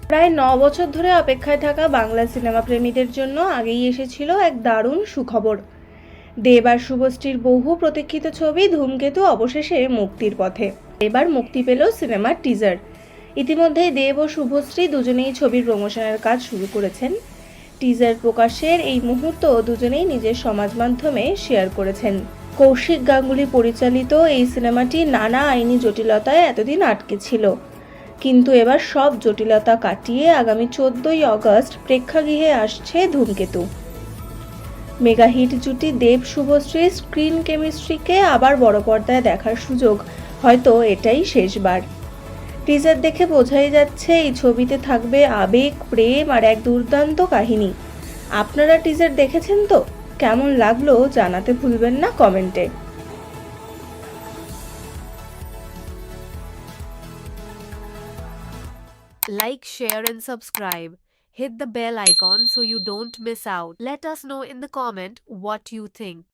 প্রায় ৯ বছর ধরে অপেক্ষায় থাকা বাংলা সিনেমা প্রেমীদের জন্য আগেই এসেছিল এক দারুণ সুখবর। দেব আর শুভশ্রীর বহু প্রতীক্ষিত ছবি ধূমকেতু অবশেষে মুক্তির পথে। এবার মুক্তি পেল সিনেমার টিজার। ইতিমধ্যেই দেব ও শুভশ্রী দুজনেই ছবির প্রমোশনের কাজ শুরু করেছেন। টিজার প্রকাশের এই মুহূর্ত দুজনেই নিজের সমাজ মাধ্যমে শেয়ার করেছেন। কৌশিক গাঙ্গুলি পরিচালিত এই সিনেমাটি নানা আইনি জটিলতায় এতদিন আটকে ছিল, কিন্তু এবার সব জটিলতা কাটিয়ে আগামী 14ই আগস্ট প্রেক্ষাগৃহে আসছে ধূমকেতু। মেগা হিট জুটি দেব শুভশ্রীর স্ক্রিন কেমিস্ট্রিকে আবার বড় পর্দায় দেখার সুযোগ হয়তো এটাই শেষবার। টিজার দেখে বোঝাই যাচ্ছে এই ছবিতে থাকবে আবেগ, প্রেম আর এক দুর্দান্ত কাহিনী। আপনারা টিজার দেখেছেন তো? কেমন লাগলো জানাতে ভুলবেন না কমেন্টে। Like, share, and subscribe. Hit the bell icon so you don't miss out. Let us know in the comment what you think.